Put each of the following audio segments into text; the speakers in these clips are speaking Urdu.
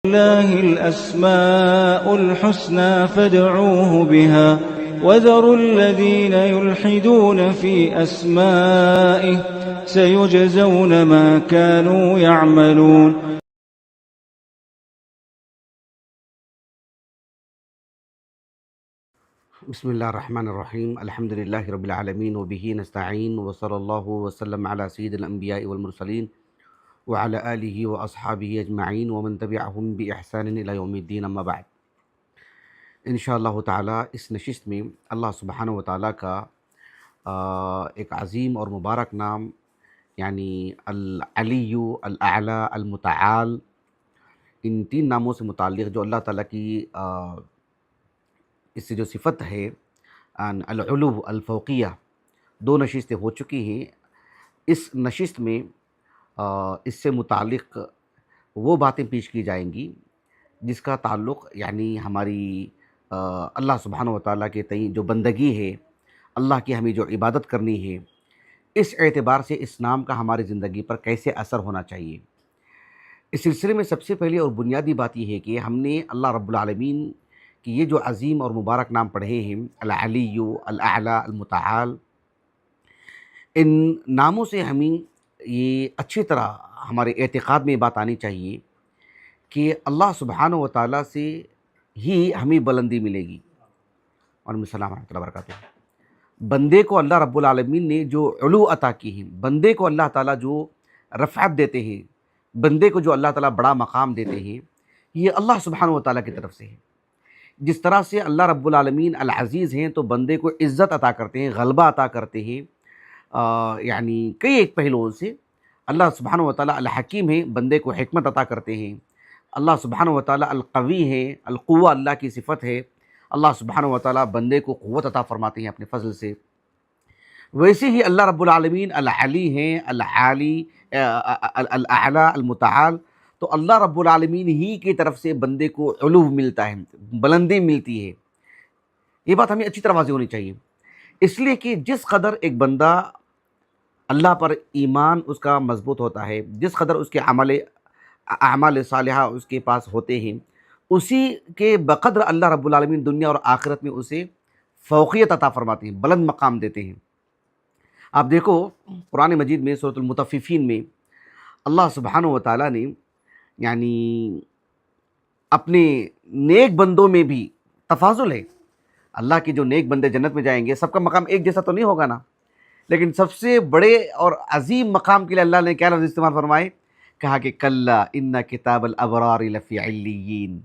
لله الأسماء الحسنى فادعوه بها وذروا الذين يلحدون في أسمائه سيجزون ما كانوا يعملون. بسم اللہ الرحمن الرحیم الحمد للہ رب العالمین وبہ نستعین وصلی اللہ وسلم علی سید الانبیاء والمرسلین وعلی آلہ واصحابہ اجمعین ومن تبعہم بإحسان الی یوم الدین اما بعد. انشاءاللہ تعالی اس نشست میں اللہ سبحانہ وتعالی کا ایک عظیم اور مبارک نام یعنی العلی، الاعلی، المتعال، ان تین ناموں سے متعلق جو اللہ تعالیٰ کی اس سے جو صفت ہے العلو، الفوقیہ، دو نشستیں ہو چکی ہیں. اس نشست میں اس سے متعلق وہ باتیں پیش کی جائیں گی جس کا تعلق یعنی ہماری اللہ سبحانہ وتعالیٰ کے تئیں جو بندگی ہے، اللہ کی ہمیں جو عبادت کرنی ہے، اس اعتبار سے اس نام کا ہماری زندگی پر کیسے اثر ہونا چاہیے. اس سلسلے میں سب سے پہلی اور بنیادی بات یہ ہے کہ ہم نے اللہ رب العالمین کہ یہ جو عظیم اور مبارک نام پڑھے ہیں العلی، الاعلی، المتعال، ان ناموں سے ہمیں یہ اچھی طرح ہمارے اعتقاد میں بات آنی چاہیے کہ اللہ سبحانہ وتعالیٰ سے ہی ہمیں بلندی ملے گی. وعلیکم السلام ورحمۃ اللہ وبرکاتہ. بندے کو اللہ رب العالمین نے جو علو عطا کی ہیں، بندے کو اللہ تعالیٰ جو رفعت دیتے ہیں، بندے کو جو اللہ تعالیٰ بڑا مقام دیتے ہیں، یہ اللہ سبحانہ وتعالیٰ کی طرف سے ہے. جس طرح سے اللہ رب العالمین العزیز ہیں تو بندے کو عزت عطا کرتے ہیں، غلبہ عطا کرتے ہیں، یعنی کئی ایک پہلوؤں سے. اللہ سبحانہ وتعالیٰ الحکیم ہیں، بندے کو حکمت عطا کرتے ہیں. اللہ سبحانہ وتعالیٰ القوی ہے، القوہ اللہ کی صفت ہے، اللہ سبحانہ وتعالیٰ بندے کو قوت عطا فرماتے ہیں اپنے فضل سے. ویسے ہی اللہ رب العالمین العلی ہیں، العالی، الاعلی، المتعال. تو اللہ رب العالمین ہی کی طرف سے بندے کو علو ملتا ہے، بلندی ملتی ہے. یہ بات ہمیں اچھی طرح واضح ہونی چاہیے، اس لیے کہ جس قدر ایک بندہ اللہ پر ایمان اس کا مضبوط ہوتا ہے، جس قدر اس کے اعمال صالحہ اس کے پاس ہوتے ہیں، اسی کے بقدر اللہ رب العالمین دنیا اور آخرت میں اسے فوقیت عطا فرماتے ہیں، بلند مقام دیتے ہیں. آپ دیکھو قرآن مجید میں سورۃ المطففین میں اللہ سبحانہ وتعالیٰ نے یعنی اپنے نیک بندوں میں بھی تفاضل ہے. اللہ کے جو نیک بندے جنت میں جائیں گے، سب کا مقام ایک جیسا تو نہیں ہوگا نا، لیکن سب سے بڑے اور عظیم مقام کے لیے اللہ نے کیا لفظ استعمال فرمائے؟ کہا کہ کلا ان کتاب الابرار لفی علیین.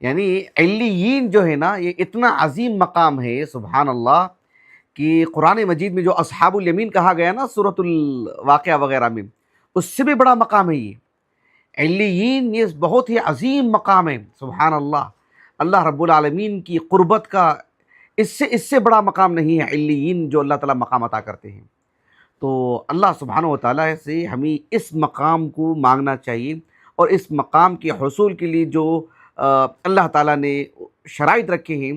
یعنی علیین جو ہے نا، یہ اتنا عظیم مقام ہے سبحان اللہ کہ قرآن مجید میں جو اصحاب الیمین کہا گیا نا سورۃ الواقعہ وغیرہ میں، اس سے بھی بڑا مقام ہے یہ علیین. یہ بہت ہی عظیم مقام ہے سبحان اللہ. اللہ رب العالمین کی قربت کا اس سے بڑا مقام نہیں ہے علیین جو اللہ تعالیٰ مقام عطا کرتے ہیں. تو اللہ سبحانہ وتعالیٰ سے ہمیں اس مقام کو مانگنا چاہیے، اور اس مقام کے حصول کے لیے جو اللہ تعالیٰ نے شرائط رکھے ہیں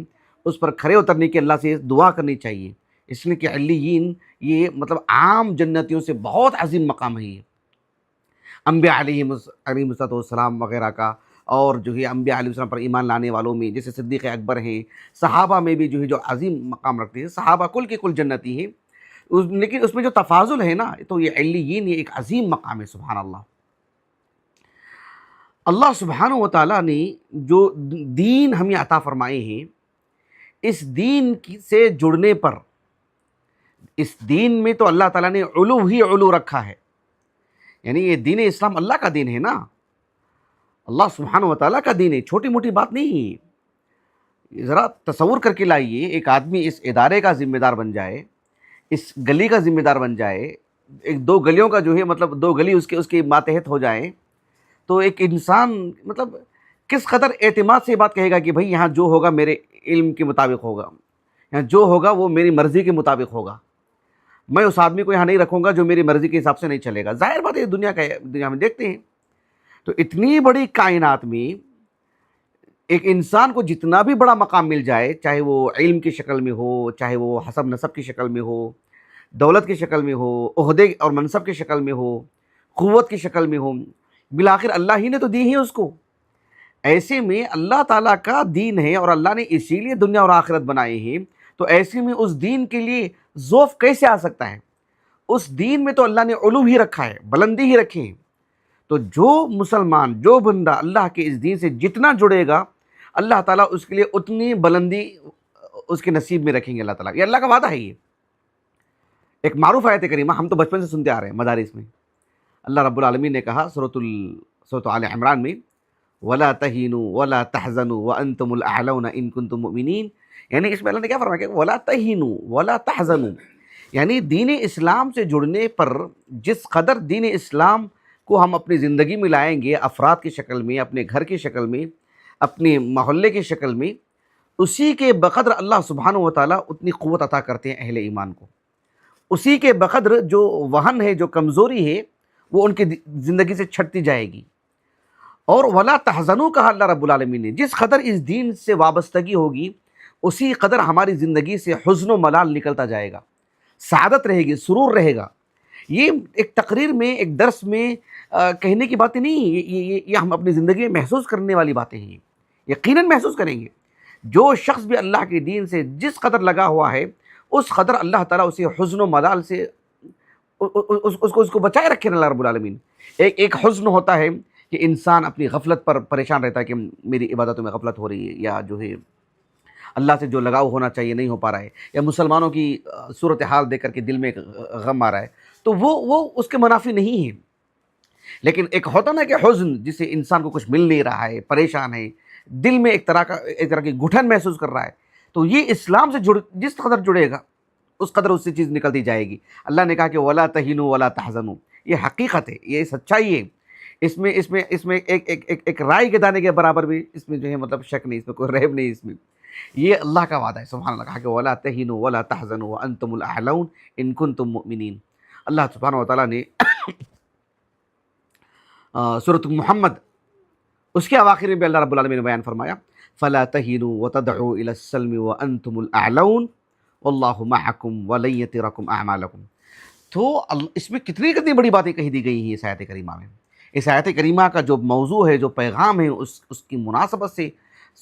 اس پر کھرے اترنے کی اللہ سے دعا کرنی چاہیے. اس لیے کہ علیین یہ مطلب عام جنتیوں سے بہت عظیم مقام ہے. یہ انبیاء علیہم السلام وغیرہ کا، اور جو ہے انبیاء علیہ السلام پر ایمان لانے والوں میں جیسے صدیق اکبر ہیں، صحابہ میں بھی جو ہے جو عظیم مقام رکھتے ہیں. صحابہ کل کے کل جنتی ہیں، لیکن اس میں جو تفاضل ہے نا، تو یہ علیین یہ ایک عظیم مقام ہے سبحان اللہ. اللہ سبحانہ وتعالیٰ نے جو دین ہمیں عطا فرمائے ہیں، اس دین سے جڑنے پر، اس دین میں تو اللہ تعالیٰ نے علو ہی علو رکھا ہے. یعنی یہ دین اسلام اللہ کا دین ہے نا، اللہ سبحانہ وتعالیٰ کا دین ہے، چھوٹی موٹی بات نہیں ہے. ذرا تصور کر کے لائیے، ایک آدمی اس ادارے کا ذمہ دار بن جائے، اس گلی کا ذمہ دار بن جائے، ایک دو گلیوں کا جو ہے مطلب دو گلی اس کے ماتحت ہو جائیں، تو ایک انسان مطلب کس قدر اعتماد سے یہ بات کہے گا کہ بھائی یہاں جو ہوگا میرے علم کے مطابق ہوگا، یہاں جو ہوگا وہ میری مرضی کے مطابق ہوگا، میں اس آدمی کو یہاں نہیں رکھوں گا جو میری مرضی کے حساب سے نہیں چلے گا. ظاہر بات ہے دنیا میں دیکھتے ہیں. تو اتنی بڑی کائنات میں ایک انسان کو جتنا بھی بڑا مقام مل جائے، چاہے وہ علم کی شکل میں ہو، چاہے وہ حسب نسب کی شکل میں ہو، دولت کی شکل میں ہو، عہدے اور منصب کی شکل میں ہو، قوت کی شکل میں ہو، بالآخر اللہ ہی نے تو دی ہی اس کو. ایسے میں اللہ تعالیٰ کا دین ہے اور اللہ نے اسی لیے دنیا اور آخرت بنائے ہیں، تو ایسے میں اس دین کے لیے ذوف کیسے آ سکتا ہے؟ اس دین میں تو اللہ نے علو ہی رکھا ہے، بلندی ہی رکھی ہے۔ تو جو مسلمان، جو بندہ اللہ کے اس دین سے جتنا جڑے گا، اللہ تعالیٰ اس کے لیے اتنی بلندی اس کے نصیب میں رکھیں گے اللہ تعالیٰ۔ یہ اللہ کا وعدہ ہے۔ یہ ایک معروف آیت کریمہ ہم تو بچپن سے سنتے آ رہے ہیں مدارس میں۔ اللہ رب العالمین نے کہا سورۃ آل عمران میں، وَلَا تَهِنُوا وَلَا تَحْزَنُوا وَأَنْتُمُ الْأَعْلَوْنَ إِن كُنتُم مُؤْمِنِينَ، یعنی اس میں اللہ نے کیا فرمایا کہ وَلَا تَهِنُوا وَلَا تَحْزَنُوا، یعنی دین اسلام سے جڑنے پر جس قدر دین اسلام کو ہم اپنی زندگی میں لائیں گے، افراد کی شکل میں، اپنے گھر کی شکل میں، اپنے محلے کی شکل میں، اسی کے بقدر اللہ سبحانہ و تعالیٰ اتنی قوت عطا کرتے ہیں اہل ایمان کو۔ اسی کے بقدر جو وہن ہے، جو کمزوری ہے، وہ ان کی زندگی سے چھٹتی جائے گی۔ اور ولا تحزنوا کہا اللہ رب العالمین نے، جس قدر اس دین سے وابستگی ہوگی اسی قدر ہماری زندگی سے حزن و ملال نکلتا جائے گا، سعادت رہے گی، سرور رہے گا۔ یہ ایک تقریر میں، ایک درس میں کہنے کی باتیں نہیں، یہ ہم اپنی زندگی میں محسوس کرنے والی باتیں ہیں، یقیناً محسوس کریں گے۔ جو شخص بھی اللہ کے دین سے جس قدر لگا ہوا ہے، اس قدر اللہ تعالیٰ اسے حزن و ملال سے اس کو بچائے رکھے اللہ رب العالمین۔ ایک حزن ہوتا ہے کہ انسان اپنی غفلت پر پریشان رہتا ہے کہ میری عبادتوں میں غفلت ہو رہی ہے، یا جو ہے اللہ سے جو لگاؤ ہونا چاہیے نہیں ہو پا رہا ہے، یا مسلمانوں کی صورتحال دیکھ کر کے دل میں ایک غم آ رہا ہے، تو وہ اس کے منافی نہیں ہے۔ لیکن ایک ہوتا نا کہ حزن، جسے انسان کو کچھ مل نہیں رہا ہے، پریشان ہے، دل میں ایک طرح کی گھٹن محسوس کر رہا ہے، تو یہ اسلام سے جس قدر جڑے گا اس قدر اس سے چیز نکلتی جائے گی۔ اللہ نے کہا کہ ولا تہینوا ولا تحزنوا، یہ حقیقت ہے، یہ سچائی ہے۔ اس میں ایک رائے کے دانے کے برابر بھی اس میں جو ہے مطلب شک نہیں، اس میں کوئی ریب نہیں، اس میں یہ اللہ کا وعدہ ہے۔ سبحان اللہ، کہا کہ ولا تہینوا ولا تحزنوا وانتم الاعلون ان کنتم مؤمنین۔ اللہ سبحانہ و تعالیٰ نے سورۃ محمد اس کے اواخر میں بھی اللہ رب العالمین نے بیان فرمایا، فلا تہینوا وتدعوا الی السلم وانتم الاعلون واللہ معکم ولن یترکم اعمالکم۔ تو اس میں کتنی بڑی باتیں کہی دی گئی ہیں اس آیت کریمہ میں۔ اس آیت کریمہ کا جو موضوع ہے، جو پیغام ہے، اس کی مناسبت سے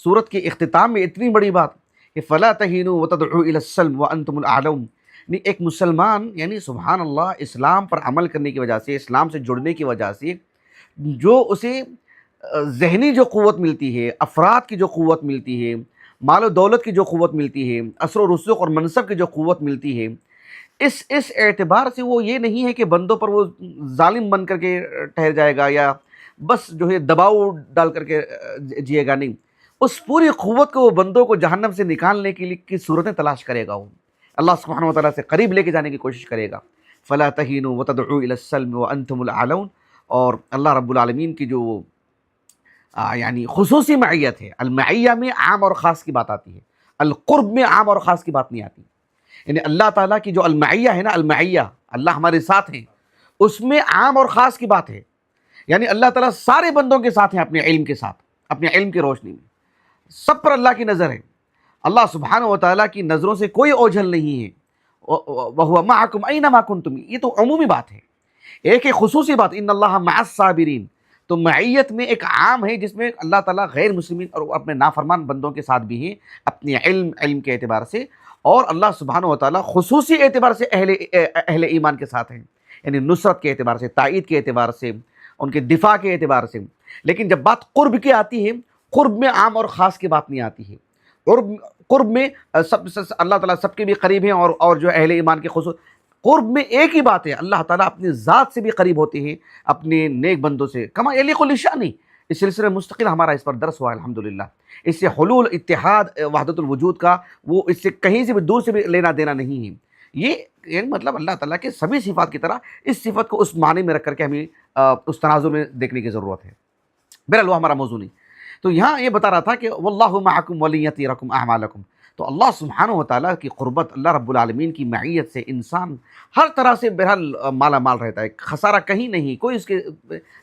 سورت کے اختتام میں اتنی بڑی بات کہ فلا تہینوا وتدعوا الی السلم وانتم الاعلون۔ ایک مسلمان یعنی سبحان اللہ اسلام پر عمل کرنے کی وجہ سے، اسلام سے جڑنے کی وجہ سے جو اسے ذہنی جو قوت ملتی ہے، افراد کی جو قوت ملتی ہے، مال و دولت کی جو قوت ملتی ہے، اثر و رسوخ اور منصب کی جو قوت ملتی ہے، اس اعتبار سے وہ یہ نہیں ہے کہ بندوں پر وہ ظالم بن کر کے ٹھہر جائے گا یا بس جو ہے دباؤ ڈال کر کے جیے گا، نہیں، اس پوری قوت کو وہ بندوں کو جہنم سے نکالنے کے لیے کی صورتیں تلاش کرے گا، وہ اللہ سبحانہ و تعالیٰ سے قریب لے کے جانے کی کوشش کرے گا۔ فلا تہینوا وتدعوا الی السلم وانتم الاعلون۔ اور اللہ رب العالمین کی جو یعنی خصوصی معیت ہے، المعیہ میں عام اور خاص کی بات آتی ہے، القرب میں عام اور خاص کی بات نہیں آتی۔ یعنی اللہ تعالیٰ کی جو المعیہ ہے نا، المعیہ اللہ ہمارے ساتھ ہیں، اس میں عام اور خاص کی بات ہے۔ یعنی اللہ تعالیٰ سارے بندوں کے ساتھ ہیں، اپنے علم کے ساتھ، اپنے علم کی روشنی میں سب پر اللہ کی نظر ہے۔ اللہ سبحانہ و تعالیٰ کی نظروں سے کوئی اوجھل نہیں ہے۔ وَهُوَ مَعَكُمْ أَيْنَمَا كُنْتُمْ، یہ تو عمومی بات ہے۔ ایک خصوصی بات، ان اللہ مع الصابرین، تو معیت میں ایک عام ہے جس میں اللہ تعالیٰ غیر مسلمین اور اپنے نافرمان بندوں کے ساتھ بھی ہیں، اپنے علم کے اعتبار سے، اور اللہ سبحانہ و تعالیٰ خصوصی اعتبار سے اہل ایمان کے ساتھ ہیں، یعنی نصرت کے اعتبار سے، تائید کے اعتبار سے، ان کے دفاع کے اعتبار سے۔ لیکن جب بات قرب کی آتی ہے، قرب میں عام اور خاص کی بات نہیں آتی ہے۔ قرب میں اللہ تعالیٰ سب کے بھی قریب ہیں، اور جو اہل ایمان کے خصوص قرب میں ایک ہی بات ہے، اللہ تعالیٰ اپنی ذات سے بھی قریب ہوتے ہیں، اپنے نیک بندوں سے، کما یلیق لشأنہ۔ اس سلسلے مستقل ہمارا اس پر درس ہوا ہے الحمدللہ۔ اس سے حلول، اتحاد، وحدت الوجود کا وہ اس سے کہیں سے بھی دور سے بھی لینا دینا نہیں ہے۔ یہ مطلب اللہ تعالیٰ کے سبھی صفات کی طرح اس صفت کو اس معنی میں رکھ کر کے ہمیں اس تناظر میں دیکھنے کی ضرورت ہے۔ بہرحال وہ ہمارا موضوع نہیں۔ تو یہاں یہ بتا رہا تھا کہ واللہ معکم ولن یترکم اعمالکم۔ تو اللہ سبحانہ و تعالیٰ کی قربت، اللہ رب العالمین کی معیت سے انسان ہر طرح سے بہرحال مالا مال رہتا ہے، خسارہ کہیں نہیں، کوئی اس کے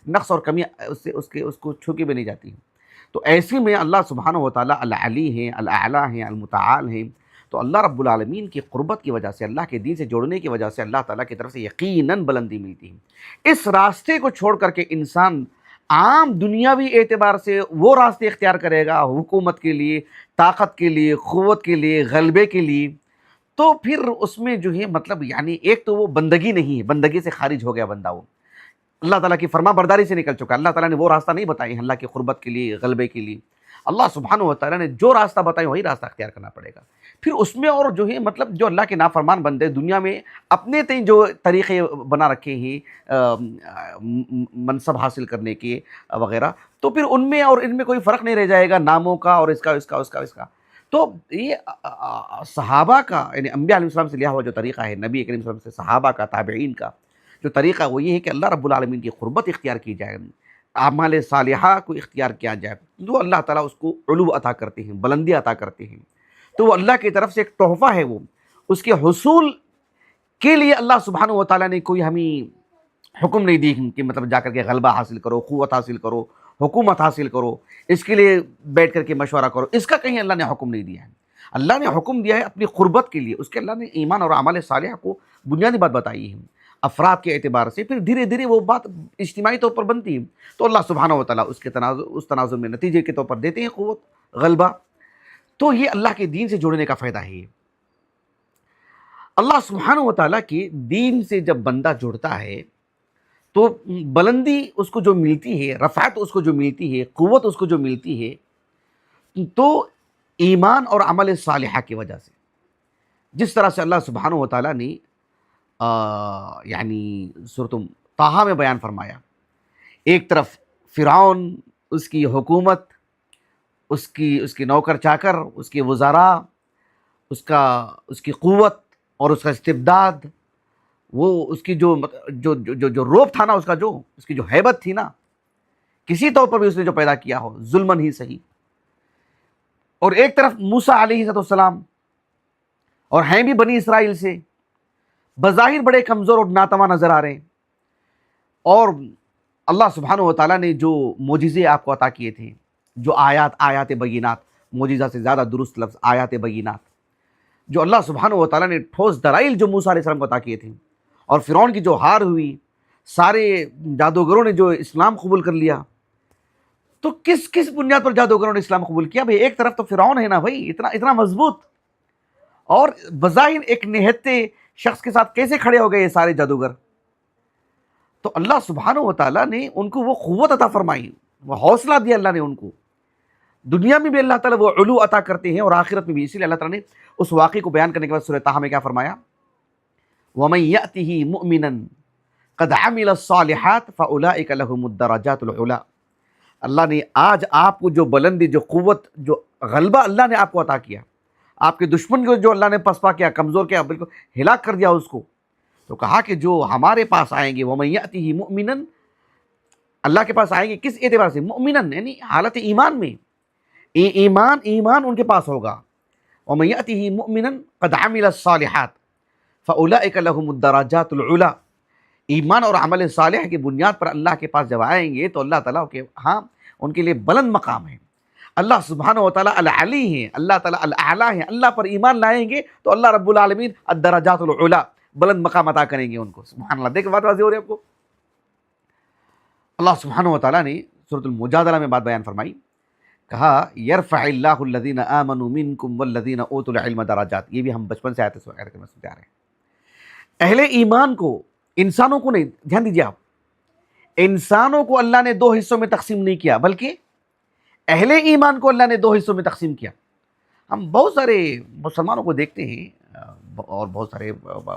نقص اور کمی اس کو چھو کے بھی نہیں جاتی ہے۔ تو ایسے میں اللہ سبحانہ و تعالیٰ العلی ہیں، الاعلیٰ ہیں، المتعال ہیں۔ تو اللہ رب العالمین کی قربت کی وجہ سے، اللہ کے دین سے جوڑنے کی وجہ سے اللہ تعالیٰ کی طرف سے یقیناً بلندی ملتی ہے۔ اس راستے کو چھوڑ کر کے انسان عام دنیاوی اعتبار سے وہ راستے اختیار کرے گا حکومت کے لیے، طاقت کے لیے، قوت کے لیے، غلبے کے لیے، تو پھر اس میں جو ہے مطلب یعنی ایک تو وہ بندگی نہیں ہے، بندگی سے خارج ہو گیا بندہ، وہ اللہ تعالیٰ کی فرما برداری سے نکل چکا۔ اللہ تعالیٰ نے وہ راستہ نہیں بتائی اللہ کی قربت کے لیے، غلبے کے لیے۔ اللہ سبحانہ و تعالیٰ نے جو راستہ بتائی وہی راستہ اختیار کرنا پڑے گا۔ پھر اس میں اور جو ہے مطلب جو اللہ کے نافرمان بندے دنیا میں اپنے تئیں جو طریقے بنا رکھے ہیں منصب حاصل کرنے کے وغیرہ، تو پھر ان میں اور ان میں کوئی فرق نہیں رہ جائے گا، ناموں کا اور اس کا۔ تو یہ صحابہ کا یعنی انبیاء علیہ السلام سے لیا ہوا جو طریقہ ہے، نبی کریم صلی اللہ علیہ وسلم سے صحابہ کا، تابعین کا جو طریقہ وہ یہ ہے کہ اللہ رب العالمین کی قربت اختیار کی جائے، اعمال صالحہ کو اختیار کیا جائے، تو اللہ تعالیٰ اس کو علو عطا کرتے ہیں، بلندی عطا کرتے ہیں۔ تو وہ اللہ کی طرف سے ایک تحفہ ہے، وہ اس کے حصول کے لیے اللہ سبحانہ و تعالیٰ نے کوئی ہمیں حکم نہیں دی کہ مطلب جا کر کے غلبہ حاصل کرو، قوت حاصل کرو، حکومت حاصل کرو، اس کے لیے بیٹھ کر کے مشورہ کرو، اس کا کہیں اللہ نے حکم نہیں دیا ہے۔ اللہ نے حکم دیا ہے اپنی قربت کے لیے، اس کے اللہ نے ایمان اور اعمال صالحہ کو بنیادی بات بتائی ہے افراد کے اعتبار سے، پھر دھیرے دھیرے وہ بات اجتماعی طور پر بنتی ہے، تو اللہ سبحانہ و تعالیٰ اس تناظر میں نتیجے کے طور پر دیتے ہیں قوت، غلبہ۔ تو یہ اللہ کے دین سے جڑنے کا فائدہ ہے۔ اللہ سبحانہ و تعالیٰ کے دین سے جب بندہ جڑتا ہے تو بلندی اس کو جو ملتی ہے، رفعت اس کو جو ملتی ہے، قوت اس کو جو ملتی ہے، تو ایمان اور عمل صالحہ کی وجہ سے، جس طرح سے اللہ سبحانہ و تعالیٰ نے یعنی سورۃ طٰہٰ میں بیان فرمایا، ایک طرف فرعون، اس کی حکومت، اس کی نوکر چاکر، اس کے وزراء، اس کی قوت اور اس کا استبداد، وہ اس کی جو روب تھا نا، اس کی جو ہیبت تھی نا، کسی طور پر بھی اس نے جو پیدا کیا ہو ظلمن ہی صحیح۔ اور ایک طرف موسیٰ علیہ السلام، اور ہیں بھی بنی اسرائیل سے، بظاہر بڑے کمزور اور ناتواں نظر آ رہے ہیں، اور اللہ سبحانہ و تعالیٰ نے جو معجزے آپ کو عطا کیے تھے، جو آیات بینات، معجزہ سے زیادہ درست لفظ آیات بینات، جو اللہ سبحانہ و تعالیٰ نے ٹھوس دلائل جو موسیٰ علیہ السلام کو عطا کیے تھے، اور فرعون کی جو ہار ہوئی، سارے جادوگروں نے جو اسلام قبول کر لیا، تو کس بنیاد پر جادوگروں نے اسلام قبول کیا؟ بھئی ایک طرف تو فرعون ہے نا بھائی، اتنا مضبوط، اور بظاہر ایک نہتے شخص کے ساتھ کیسے کھڑے ہو گئے یہ سارے جادوگر؟ تو اللہ سبحانہ و تعالیٰ نے ان کو وہ قوت عطا فرمائی، وہ حوصلہ دیا اللہ نے ان کو، دنیا میں بھی اللہ تعالیٰ وہ علو عطا کرتے ہیں اور آخرت میں بھی۔ اسی لیے اللہ تعالیٰ نے اس واقعے کو بیان کرنے کے بعد سورہ طٰہٰ میں کیا فرمایا؟ وَمَن يَأْتِهِ مُؤْمِنًا قَدْ عَمِلَ الصَّالِحَاتِ فَأُولَٰئِكَ لَهُمُ الدَّرَجَاتُ الْعُلَىٰ۔ اللہ نے آج آپ کو جو بلندی، جو قوت، جو غلبہ اللہ نے آپ کو عطا کیا، آپ کے دشمن کو جو اللہ نے پسپا کیا، کمزور کیا، بالکل ہلاک کر دیا اس کو، تو کہا کہ جو ہمارے پاس آئیں گے، وَمَن يَأْتِهِ مُؤْمِنًا، اللہ کے پاس آئیں گے کس اعتبار سے؟ مؤمناً یعنی حالت ایمان میں، ایمان ان کے پاس ہوگا۔ وَمَن يَأْتِهِ مُؤْمِنًا قَدْ عَمِلَ الصَّالِحَاتِ فَأُولَٰئِكَ لَهُمُ الدَّرَجَاتُ الْعُلَىٰ۔ ایمان اور عمل صالح کی بنیاد پر اللہ کے پاس جب آئیں گے تو اللہ تعالیٰ کے ہاں ان کے لیے بلند مقام ہے۔ اللہ سبحانہ و تعالیٰ العلی ہے، اللہ تعالیٰ الاعلیٰ ہے، اللہ پر ایمان لائیں گے تو اللہ رب العالمین الدرجات العلیٰ، بلند مقام عطا کریں گے ان کو۔ سبحان اللہ، دیکھ بات واضح ہو رہی ہے آپ کو۔ اللہ سبحانہ و تعالیٰ نے سورۃ المجادلہ میں بات بیان فرمائی، کہا یرفع اللہ الذین آمنوا منکم والذین اوتوا العلم درجات۔ یہ بھی ہم بچپن سے آیت سنتے آ رہے ہیں۔ اہل ایمان کو، انسانوں کو نہیں، دھیان دیجیے آپ، انسانوں کو اللہ نے دو حصوں میں تقسیم نہیں کیا، بلکہ اہل ایمان کو اللہ نے دو حصوں میں تقسیم کیا۔ ہم بہت سارے مسلمانوں کو دیکھتے ہیں اور بہت سارے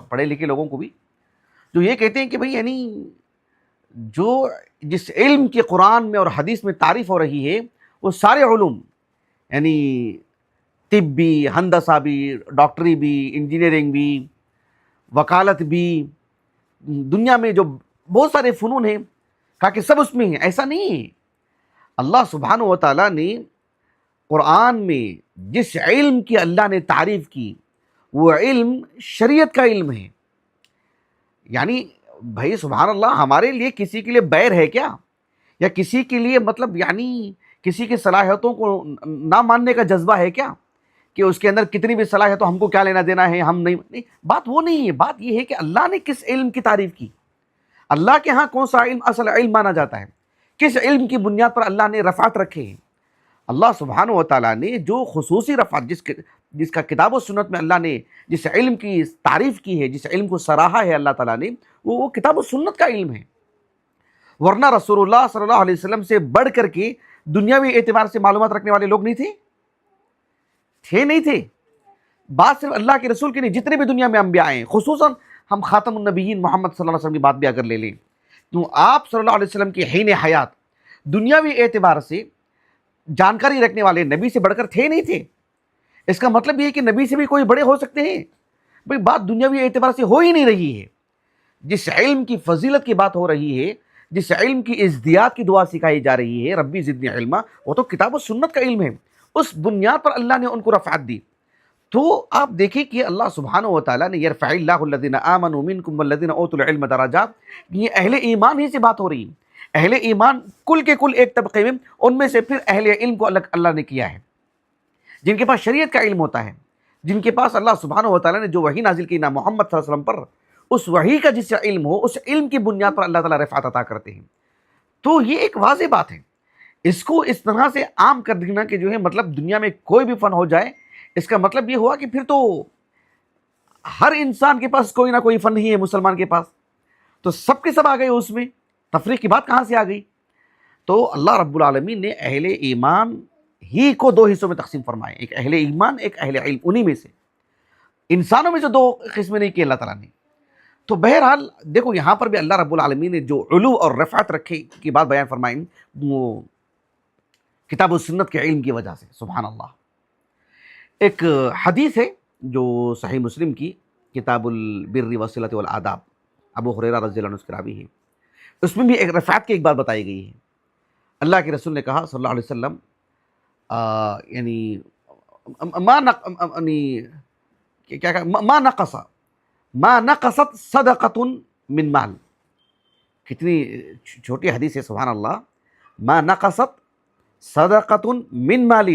پڑھے لکھے لوگوں کو بھی جو یہ کہتے ہیں کہ بھئی یعنی جس علم کی قرآن میں اور حدیث میں تعریف ہو رہی ہے وہ سارے علوم، یعنی طب بھی، ہندسہ بھی، ڈاکٹری بھی، انجینئرنگ بھی، وکالت بھی، دنیا میں جو بہت سارے فنون ہیں، کہا کہ سب اس میں ہیں۔ ایسا نہیں ہے۔ اللہ سبحانہ و تعالیٰ نے قرآن میں جس علم کی اللہ نے تعریف کی وہ علم شریعت کا علم ہے۔ یعنی بھائی سبحان اللہ، ہمارے لیے کسی کے لیے بیر ہے کیا؟ یا کسی کے لیے مطلب یعنی کسی کی صلاحیتوں کو نہ ماننے کا جذبہ ہے کیا کہ اس کے اندر کتنی بھی صلاحیت ہو، ہم کو کیا لینا دینا ہے، ہم نہیں۔ بات وہ نہیں ہے، بات یہ ہے کہ اللہ نے کس علم کی تعریف کی، اللہ کے ہاں کون سا علم اصل علم مانا جاتا ہے۔ کس علم کی بنیاد پر اللہ نے رفعت رکھے ہیں؟ اللہ سبحانہ و تعالیٰ نے جو خصوصی رفعت جس کا کتاب و سنت میں اللہ نے جس علم کی تعریف کی ہے، جس علم کو سراہا ہے اللہ تعالیٰ نے، وہ کتاب و سنت کا علم ہے۔ ورنہ رسول اللہ صلی اللہ علیہ وسلم سے بڑھ کر کے دنیاوی اعتبار سے معلومات رکھنے والے لوگ نہیں تھے۔ بات صرف اللہ کے رسول کی نہیں، جتنے بھی دنیا میں انبیاء ہیں، خصوصاً ہم خاتم النبیین محمد صلی اللہ علیہ وسلم کی بات بھی اگر لے لیں تو آپ صلی اللہ علیہ وسلم کی حین حیات دنیاوی اعتبار سے جانکاری رکھنے والے نبی سے بڑھ کر نہیں تھے۔ اس کا مطلب یہ ہے کہ نبی سے بھی کوئی بڑے ہو سکتے ہیں؟ بھئی بات دنیاوی اعتبار سے ہو ہی نہیں رہی ہے۔ جس علم کی فضیلت کی بات ہو رہی ہے، جس علم کی ازدیاد کی دعا سکھائی جا رہی ہے، ربی زدنی علما، وہ تو کتاب و سنت کا علم ہے۔ اس بنیاد پر اللہ نے ان کو رفعت دی۔ تو آپ دیکھیں کہ اللہ سبحانہ و تعالیٰ نے یرفع اللہ الذین آمنوا منکم والذین اوتوا العلم درجات، یہ اہل ایمان ہی سے بات ہو رہی ہے۔ اہل ایمان کل کے کل ایک طبقے میں، ان میں سے پھر اہل علم کو اللہ نے کیا ہے، جن کے پاس شریعت کا علم ہوتا ہے، جن کے پاس اللہ سبحانہ و تعالیٰ نے جو وحی نازل کی نا محمد صلی اللہ علیہ وسلم پر، اس وحی کا جس سے علم ہو، اس علم کی بنیاد پر اللہ تعالیٰ رفعت عطا کرتے ہیں۔ تو یہ ایک واضح بات ہے۔ اس کو اس طرح سے عام کر دینا کہ جو ہے مطلب دنیا میں کوئی بھی فن ہو جائے، اس کا مطلب یہ ہوا کہ پھر تو ہر انسان کے پاس کوئی نہ کوئی فن ہی ہے، مسلمان کے پاس تو سب کے سب آ گئے، اس میں تفریق کی بات کہاں سے آ گئی؟ تو اللہ رب العالمین نے اہل ایمان ہی کو دو حصوں میں تقسیم فرمائے، ایک اہل ایمان، ایک اہل علم، انہی میں سے انسانوں میں سے دو قسمیں نہیں کی اللہ تعالیٰ نے۔ تو بہرحال دیکھو یہاں پر بھی اللہ رب العالمین نے جو علو اور رفعت رکھے کی بات بیان فرمائی، وہ کتاب و سنت کے علم کی وجہ سے، سبحان اللہ۔ ایک حدیث ہے جو صحیح مسلم کی کتاب البر والصلۃ والآداب، ابو ہریرہ رضی اللہ عنہ سے راوی ہے، اس میں بھی ایک رفعت کی ایک بات بتائی گئی ہے۔ اللہ کے رسول نے کہا صلی اللہ علیہ وسلم ما نقصت صدقۃ من مال، کتنی چھوٹی حدیث ہے، سبحان اللہ۔ ما نقصت صدقۃ من مال،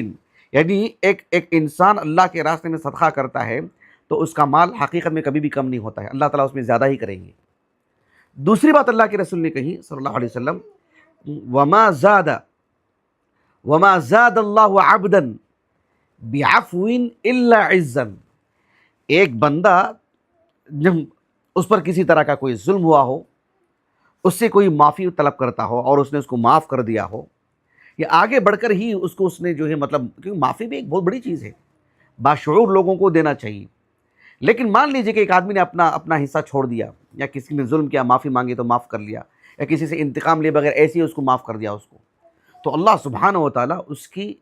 یعنی ایک انسان اللہ کے راستے میں صدقہ کرتا ہے تو اس کا مال حقیقت میں کبھی بھی کم نہیں ہوتا ہے، اللہ تعالیٰ اس میں زیادہ ہی کریں گے۔ دوسری بات اللہ کے رسول نے کہی صلی اللہ علیہ وسلم، وما زاد اللہ عبدا بعفو الا عزا، ایک بندہ جب اس پر کسی طرح کا کوئی ظلم ہوا ہو، اس سے کوئی معافی طلب کرتا ہو اور اس نے اس کو معاف کر دیا ہو، یا آگے بڑھ کر ہی اس نے جو ہے مطلب، کیونکہ معافی بھی ایک بہت بڑی چیز ہے، باشعور لوگوں کو دینا چاہیے۔ لیکن مان لیجئے کہ ایک آدمی نے اپنا حصہ چھوڑ دیا، یا کسی نے ظلم کیا، معافی مانگی تو معاف کر لیا، یا کسی سے انتقام لے بغیر ایسے ہی اس کو معاف کر دیا اس کو، تو اللہ سبحانہ و تعالیٰ اس کی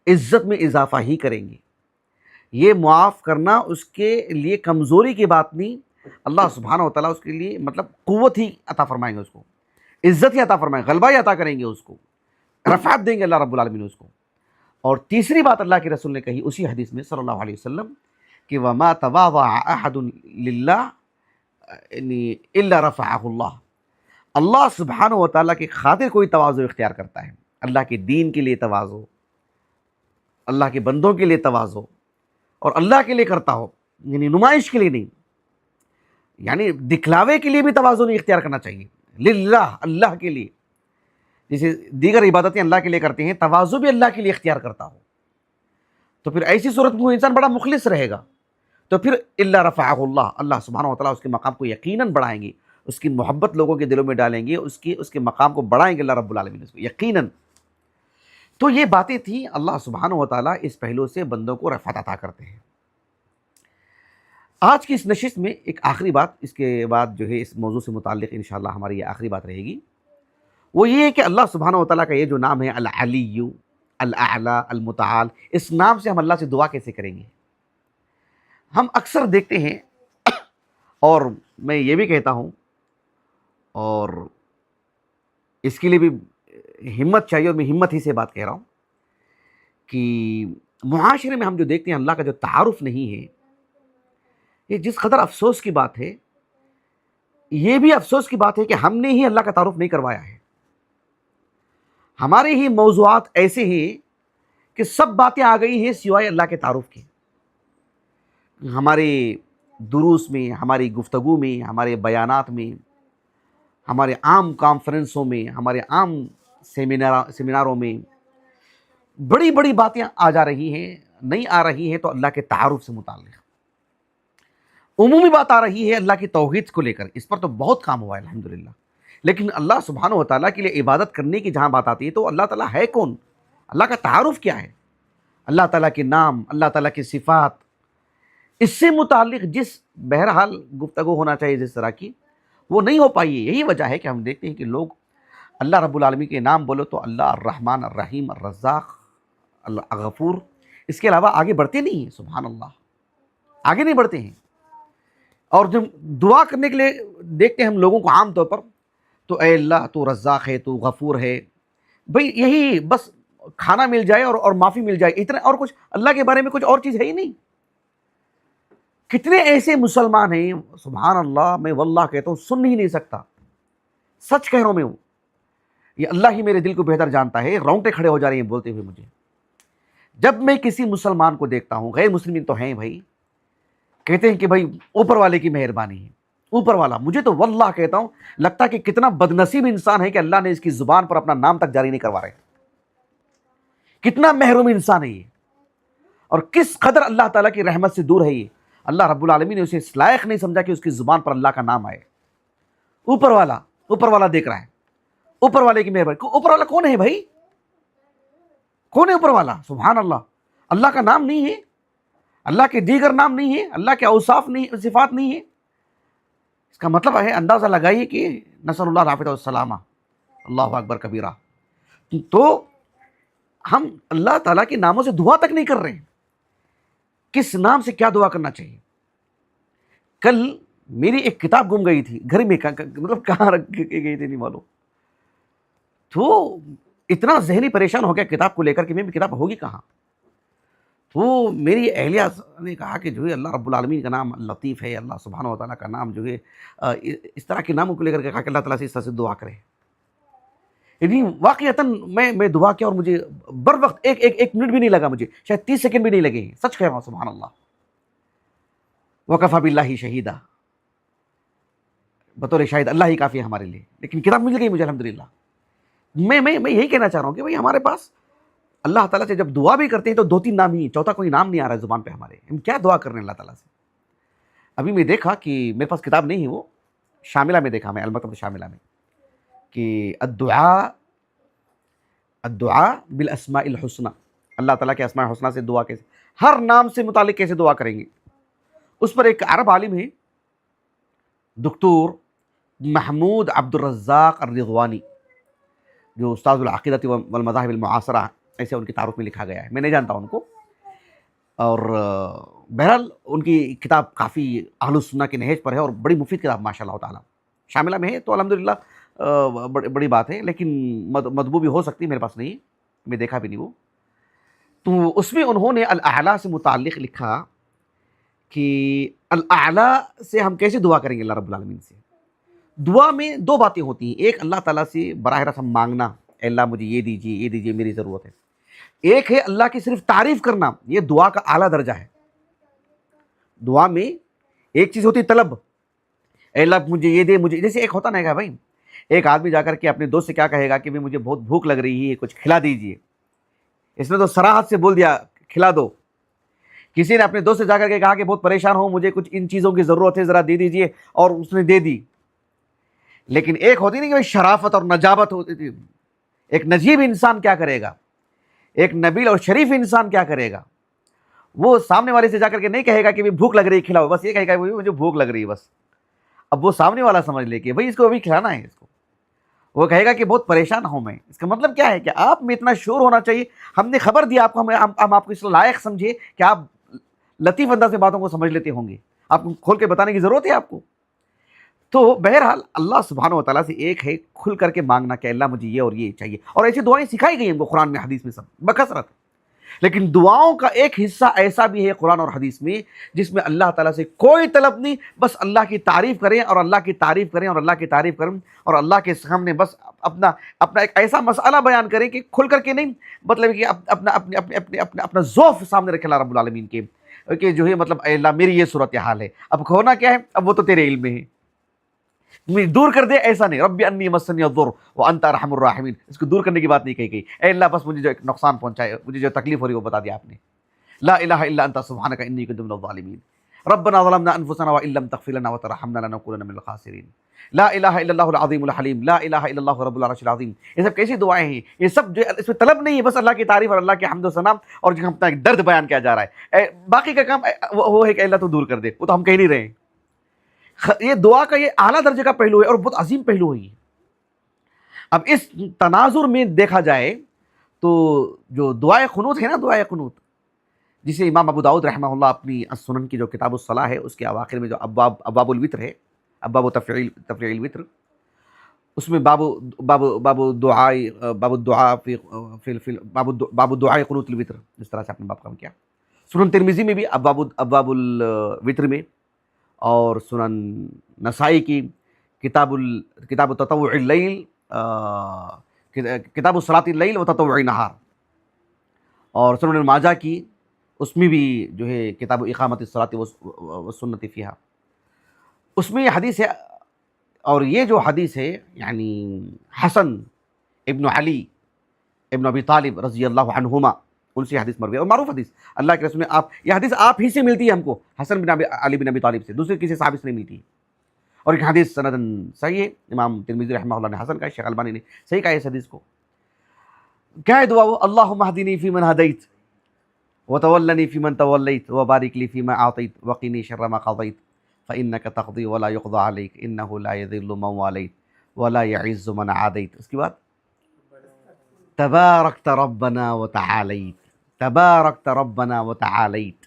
عزت میں اضافہ ہی کریں گے۔ یہ معاف کرنا اس کے لیے کمزوری کی بات نہیں، اللہ سبحانہ و تعالیٰ اس کے لیے مطلب قوت ہی عطا فرمائیں گے، اس کو عزت ہی عطا فرمائیں گے، غلبہ ہی عطا کریں گے، اس کو رفعت دیں گے اللہ رب العالمین اس کو۔ اور تیسری بات اللہ کے رسول نے کہی اسی حدیث میں صلی اللہ علیہ وسلم کہ وَمَا تَوَاضَعَ أَحَدٌ لِلَّهِ إِلَّا رَفَعَهُ اللَّهُ، اللہ سبحانہ و تعالیٰ کی خاطر کوئی تواضع اختیار کرتا ہے، اللہ کے دین کے لیے تواضع، اللہ کے بندوں کے لیے تواضع، اور اللہ کے لیے کرتا ہو، یعنی نمائش کے لیے نہیں، یعنی دکھلاوے کے لیے بھی تواضع نہیں اختیار کرنا چاہیے، للہ، اللہ کے لیے، جسے دیگر عبادتیں اللہ کے لیے کرتے ہیں، تواضع بھی اللہ کے لیے اختیار کرتا ہو، تو پھر ایسی صورت میں وہ انسان بڑا مخلص رہے گا، تو پھر الا رفعہ اللہ، اللہ سبحانہ و تعالیٰ اس کے مقام کو یقیناً بڑھائیں گے، اس کی محبت لوگوں کے دلوں میں ڈالیں گے، اس کے مقام کو بڑھائیں گے اللہ رب العالمین اس کو یقیناً۔ تو یہ باتیں تھیں، اللہ سبحانہ و تعالیٰ اس پہلو سے بندوں کو رفعت عطا کرتے ہیں۔ آج کی اس نشست میں ایک آخری بات، اس کے بعد جو ہے اس موضوع سے متعلق انشاءاللہ ہماری یہ آخری بات رہے گی، وہ یہ ہے کہ اللہ سبحانہ و تعالیٰ کا یہ جو نام ہے العلی، الاعلی، المتعال، اس نام سے ہم اللہ سے دعا کیسے کریں گے؟ ہم اکثر دیکھتے ہیں، اور میں یہ بھی کہتا ہوں، اور اس کے لیے بھی ہمت چاہیے، اور میں ہمت ہی سے بات کہہ رہا ہوں، کہ معاشرے میں ہم جو دیکھتے ہیں اللہ کا جو تعارف نہیں ہے، یہ جس قدر افسوس کی بات ہے، یہ بھی افسوس کی بات ہے کہ ہم نے ہی اللہ کا تعارف نہیں کروایا ہے۔ ہمارے ہی موضوعات ایسے ہیں کہ سب باتیں آ گئی ہیں سوائے اللہ کے تعارف کے، ہمارے دروس میں، ہماری گفتگو میں، ہمارے بیانات میں، ہمارے عام کانفرنسوں میں، ہمارے عام سیمیناروں میں بڑی بڑی باتیں آ جا رہی ہیں، نہیں آ رہی ہیں تو اللہ کے تعارف سے متعلق عمومی بات آ رہی ہے اللہ کی توحید کو لے کر، اس پر تو بہت کام ہوا ہے الحمدللہ۔ لیکن اللہ سبحانہ و تعالیٰ کے لیے عبادت کرنے کی جہاں بات آتی ہے تو اللہ تعالیٰ ہے کون، اللہ کا تعارف کیا ہے، اللہ تعالیٰ کے نام، اللہ تعالیٰ کی صفات، اس سے متعلق جس بہرحال گفتگو ہونا چاہیے جس طرح کی، وہ نہیں ہو پائی ہے۔ یہی وجہ ہے کہ ہم دیکھتے ہیں کہ لوگ اللہ رب العالمین کے نام بولو تو اللہ الرحمن الرحیم الرزاق اللہ غفور، اس کے علاوہ آگے بڑھتے نہیں ہیں، سبحان اللہ، آگے نہیں بڑھتے ہیں۔ اور جب دعا کرنے کے لیے دیکھتے ہیں ہم لوگوں کو عام طور پر تو اے اللہ تو رزاق ہے، تو غفور ہے، بھئی یہی بس کھانا مل جائے اور معافی مل جائے، اتنا، اور کچھ اللہ کے بارے میں کچھ اور چیز ہے ہی نہیں۔ کتنے ایسے مسلمان ہیں، سبحان اللہ، میں واللہ کہتا ہوں سن ہی نہیں سکتا، سچ کہہ رہا ہوں میں ہوں، یہ اللہ ہی میرے دل کو بہتر جانتا ہے، رونگٹے کھڑے ہو جا رہے ہیں بولتے ہوئے مجھے، جب میں کسی مسلمان کو دیکھتا ہوں، غیر مسلمین تو ہیں بھائی، کہتے ہیں کہ بھائی اوپر والے کی مہربانی ہے، اوپر والا، مجھے تو واللہ کہتا ہوں لگتا کہ کتنا بدنصیب انسان ہے کہ اللہ نے اس کی زبان پر اپنا نام تک جاری نہیں کروا رہے، کتنا محروم انسان ہے یہ، اور کس قدر اللہ تعالیٰ کی رحمت سے دور ہے یہ۔ اللہ رب العالمین نے اسے اس لائق نہیں سمجھا کہ اس کی زبان پر اللہ کا نام آئے۔ اوپر والا دیکھ رہا ہے، اوپر والے کی مہربانی، اوپر والا کون ہے بھائی، کون ہے اوپر والا؟ سبحان اللہ، اللہ کا نام نہیں ہے، اللہ کے دیگر نام نہیں ہے، اللہ کے اوصاف نہیں، صفات نہیں ہے، اس کا مطلب ہے اندازہ لگائیے کہ نسأل اللہ العافیہ والسلامہ، اللہ اکبر کبیرہ۔ تو ہم اللہ تعالیٰ کے ناموں سے دعا تک نہیں کر رہے ہیں، کس نام سے کیا دعا کرنا چاہیے؟ کل میری ایک کتاب گم گئی تھی گھر میں، مطلب کہاں رکھ کے گئی تھی نہیں معلوم، تو اتنا ذہنی پریشان ہو گیا کتاب کو لے کر کہ میں کتاب ہوگی کہاں۔ تو میری اہلیہ نے کہا کہ جو ہے اللہ رب العالمین کا نام لطیف ہے، اللہ سبحانہ و تعالیٰ کا نام جو ہے اس طرح کے ناموں کو لے کر کے کہا کہ اللہ تعالیٰ سے اس طرح سے دعا کرے۔ یعنی واقعتاً میں دعا کیا اور مجھے بر وقت ایک منٹ بھی نہیں لگا، مجھے شاید 30 سیکنڈ بھی نہیں لگے، سچ کہہ رہا ہوں، سبحان اللہ، وکفیٰ باللہ شہیدا، بطور شاہد اللہ ہی کافی ہے ہمارے لیے۔ لیکن کتاب مل گئی مجھے الحمدللہ۔ میں یہی کہنا چاہ رہا ہوں کہ بھائی ہمارے پاس اللہ تعالیٰ سے جب دعا بھی کرتے ہیں تو 2-3 نام ہی، چوتھا کوئی نام نہیں آ رہا ہے زبان پہ ہمارے، ہم کیا دعا کر رہے ہیں اللہ تعالیٰ سے؟ ابھی میں دیکھا کہ میرے پاس کتاب نہیں ہے، وہ شاملہ میں دیکھا میں، المکتبۃ شاملہ میں، کہ الدعاء بالاسماء الحسنى، اللہ تعالیٰ کے اسماء الحسنى سے دعا کیسے، ہر نام سے متعلق کیسے دعا کریں گے۔ اس پر ایک عرب عالم ہے دکتور محمود عبد الرزاق الرضوانی، جو استاذ العقیدۃ والمذاہب المعاصرہ، ایسے ان کی تعارف میں لکھا گیا ہے، میں نہیں جانتا ان کو، اور بہرحال ان کی کتاب کافی اہل السنہ کے نہج پر ہے اور بڑی مفید کتاب ماشاء اللہ تعالیٰ، شاملہ میں ہے تو الحمدللہ بڑی بات ہے، لیکن مطبوع بھی ہو سکتی، میرے پاس نہیں، میں دیکھا بھی نہیں وہ۔ تو اس میں انہوں نے الاعلیٰ سے متعلق لکھا کہ الاعلیٰ سے ہم کیسے دعا کریں گے اللہ رب العالمین سے۔ دعا میں 2 باتیں ہوتی ہیں، ایک اللہ تعالیٰ سے براہ راست ہم مانگنا، اے اللہ مجھے یہ دیجیے میری ضرورت ہے، ایک ہے اللہ کی صرف تعریف کرنا، یہ دعا کا اعلیٰ درجہ ہے۔ دعا میں ایک چیز ہوتی ہے طلب، اے اللہ مجھے یہ دے، مجھے، جیسے ایک ہوتا نا کہ بھائی ایک آدمی جا کر کے اپنے دوست سے کیا کہے گا کہ مجھے بہت بھوک لگ رہی ہے، کچھ کھلا دیجیے، اس نے تو صراحت سے بول دیا کھلا دو۔ کسی نے اپنے دوست سے جا کر کے کہا کہ بہت پریشان ہوں، مجھے کچھ ان چیزوں کی ضرورت ہے، ذرا دے دیجیے، اور اس نے دے دی۔ لیکن ایک ہوتی نہیں کہ شرافت اور نجابت ہوتی تھی، ایک نجیب انسان کیا کرے گا، ایک نبیل اور شریف انسان کیا کرے گا، وہ سامنے والے سے جا کر کے نہیں کہے گا کہ بھوک لگ رہی ہے کھلاؤ، بس یہ کہے گا مجھے بھوک لگ رہی ہے بس۔ اب وہ سامنے والا سمجھ لے کہ بھائی اس کو ابھی کھلانا ہے، اس کو وہ کہے گا کہ بہت پریشان ہوں میں، اس کا مطلب کیا ہے کہ آپ میں اتنا شعور ہونا چاہیے، ہم نے خبر دیا آپ کو، ہم آپ کو اس لائق سمجھے کہ آپ لطیف انداز سے باتوں کو سمجھ لیتے ہوں گے، آپ کو کھول کے بتانے کی ضرورت ہے آپ کو۔ تو بہرحال اللہ سبحانہ و تعالیٰ سے ایک ہے کھل کر کے مانگنا کہ اللہ مجھے یہ اور یہ چاہیے، اور ایسی دعائیں سکھائی گئی ہیں ہم کو قرآن میں حدیث میں سب بکثرت۔ لیکن دعاؤں کا ایک حصہ ایسا بھی ہے قرآن اور حدیث میں جس میں اللہ تعالیٰ سے کوئی طلب نہیں، بس اللہ کی تعریف کریں اور اللہ کی تعریف کریں اور اللہ کی تعریف کریں، اور اللہ کے سامنے بس اپنا ایک ایسا مسئلہ بیان کریں کہ کھل کر کے نہیں، مطلب کہ اپنا ذوف سامنے رکھے اللہ رب العالمین کے، کہ جو ہے مطلب اے اللہ میری یہ صورتحال ہے، اب ہونا کیا ہے، اب وہ تو تیرے علم میں ہے۔ دور کر دے ایسا نہیں، رب انی مسنی الضر وانت ارحم الراحمین، اس کو دور کرنے کی بات نہیں کہی گئی، اے اللہ بس مجھے جو ایک نقصان پہنچائے، مجھے جو تکلیف ہو رہی ہے وہ بتا دیا آپ نے. لا الہ الا انت سبحانک انی کنت من الظالمین، ربنا ظلمنا انفسنا وان لم تغفر لنا وترحمنا لنکونن من الخاسرین، لا الہ الا اللہ العظیم الحلیم، لا الہ الا اللہ رب العرش العظیم. یہ سب کیسی دعائیں ہیں؟ یہ سب جو اس میں طلب نہیں ہے، بس اللہ کی تعریف اور اللہ کی حمد و ثنا، اور جو اپنا ایک درد بیان کیا جا رہا ہے. باقی کا کام وہ ہے کہ اللہ تو دور کر دے، وہ تو ہم کہہ نہیں رہے ہیں. یہ دعا کا یہ اعلیٰ درجے کا پہلو ہے اور بہت عظیم پہلو ہے. اب اس تناظر میں دیکھا جائے تو جو دعائے قنوت ہے نا، دعائے قنوت جسے امام ابو داؤد رحمہ اللہ اپنی السنن کی جو کتاب الصلاح ہے اس کے اواخر میں جو ابواب الوتر ہے، ابواب تفریع الوتر، اس میں باب دعائے قنوت الوتر، جس طرح سے آپ نے باب کام کیا. سنن ترمذی میں بھی ابواب الوتر میں، اور سنن نسائی کی کتاب تطوع اللیل، کتاب الصلاۃ اللیل و تطوع نہار، اور سنن ماجہ کی اس میں بھی جو ہے کتاب اقامت الصلاۃ والسنۃ فیہا، اس میں یہ حدیث ہے. اور یہ جو حدیث ہے یعنی حسن ابن علی ابن ابی طالب رضی اللہ عنہما ان سے حدیث مروی ہے، اور معروف حدیث، اللہ کے رسول نے یہ حدیث آپ ہی سے ملتی ہے ہم کو، حسن بن علی بن ابی طالب سے، دوسرے کسی صحابی سے نہیں ملتی. اور ایک حدیث سندن صحیح ہے، امام ترمذی رحمہ اللہ نے حسن کہا، شیخ البانی نے صحیح کہا اس حدیث کو. کیا ہے دعا وہ؟ اللہم اہدنی فیمن ہدیت وتولنی فیمن تولیت وبارک لی فیما اعطیت وقنی شر ما قضیت فانک تقضی ولا یقضى علیک انہ لا یذل من والیت ولا یعز من عادیت. اس کے بعد تبارکت ربنا وتعالیت، تبارکت ربنا وتعالیت.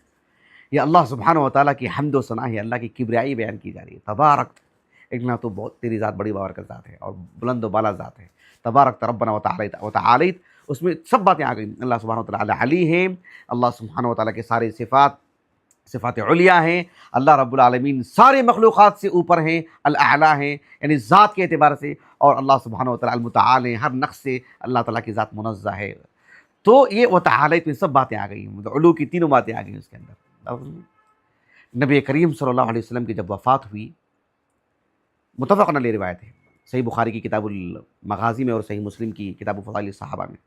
یہ اللہ سبحانہ و تعالیٰ کی حمد و ثنا ہے، اللہ کی کبریائی بیان کی جا رہی ہے. تبارکت، ایک نہ تو بہت تیری ذات بڑی بابرکت ذات ہے اور بلند و بالا ذات ہے. تبارکت ربنا وتعالیت، وتعالیت اس میں سب باتیں آ گئیں. اللہ سبحانہ و تعالیٰ علی ہیں، اللہ سبحانہ و تعالیٰ کے سارے صفات علیٰ ہیں، اللہ رب العالمین سارے مخلوقات سے اوپر ہیں، الاعلیٰ ہیں یعنی ذات کے اعتبار سے، اور اللہ سبحانہ و تعالیٰ المتعال ہیں، ہر نقص سے اللہ تعالیٰ کی ذات منزہ ہے. تو یہ وتعالیت میں سب باتیں آ گئی، علو کی تینوں باتیں آ گئیں اس کے اندر. نبی کریم صلی اللہ علیہ وسلم کی جب وفات ہوئی، متفق علیہ روایت ہے، صحیح بخاری کی کتاب المغازی میں اور صحیح مسلم کی کتاب فضائل الصحابہ میں.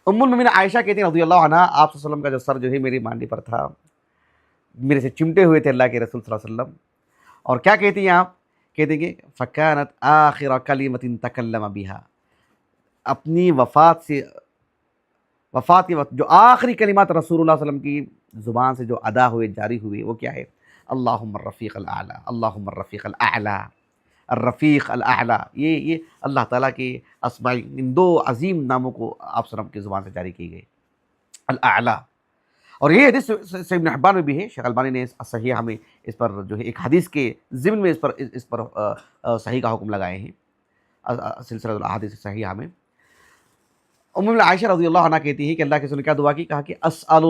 ام المؤمنین عائشہ کہتی ہیں رضی اللہ عنہا، آپ صلی اللہ علیہ وسلم کا جو سر جو ہے میری مانڈی پر تھا، میرے سے چمٹے ہوئے تھے اللہ کے رسول صلی اللہ علیہ وسلم. اور کیا کہتی ہیں آپ؟ کہتے ہیں کہ فکانت آخر کلمۃ تکلم بها، اپنی وفات کے وقت جو آخری کلمات رسول اللہ صلی اللہ علیہ وسلم کی زبان سے جو ادا ہوئے، جاری ہوئے، وہ کیا ہے؟ اللہم الرفیق الاعلیٰ، اللہم الرفیق الاعلیٰ، الرفیق الاعلیٰ. یہ اللہ تعالیٰ کے اسماء، ان دو عظیم ناموں کو آپ صلی اللہ علیہ وسلم کی زبان سے جاری کی گئی، الاعلیٰ. اور یہ حدیث صحیح ابن حبان میں بھی ہے، شیخ البانی نے صحیحہ میں اس پر جو ہے ایک حدیث کے ضمن میں اس پر صحیح کا حکم لگائے ہیں، سلسلہ الاحادیث صحیحہ میں. ام عائشہ رضی اللہ عنہ کہتی ہے کہ اللہ کے رسول نے کیا دعا کی؟ کہا کہ اسأل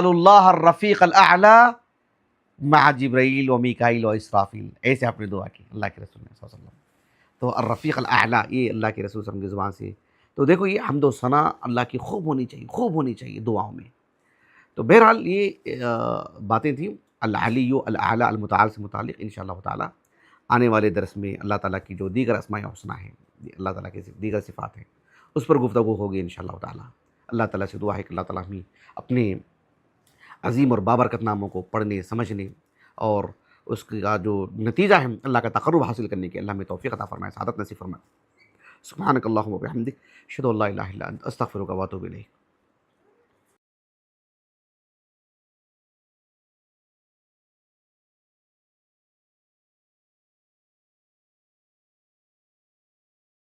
اللہ الرفیق الاعلیٰ مع جبرائیل و میکائیل و اسرافیل. ایسے آپ نے دعا کی اللہ کے رسول نے صلی اللہ علیہ وسلم. تو الرفیق الاعلیٰ یہ اللہ کے رسول صلی اللہ علیہ وسلم کی زبان سے. تو دیکھو یہ حمد و ثنا اللہ کی خوب ہونی چاہیے دعاؤں میں. تو بہرحال یہ باتیں تھیں العلی الاعلیٰ المتعال سے متعلق. انشاءاللہ تعالیٰ آنے والے درس میں اللہ تعالیٰ کی جو دیگر اسماء حسنہ ہیں، اللہ تعالیٰ کی دیگر صفات ہیں، اس پر گفتگو ہوگی انشاءاللہ تعالیٰ. اللہ تعالیٰ سے دعا ہے کہ اللہ تعالیٰ ہمیں اپنے عظیم اور بابرکت ناموں کو پڑھنے، سمجھنے اور اس کا جو نتیجہ ہے اللہ کا تقرب حاصل کرنے کے اللہ میں توفیق عطا فرمائے، سعادت نصیب فرمائے. سبحانک اللہم و بحمدک، اشہد ان لا الہ الا انت، استغفرک و اتوب الیک.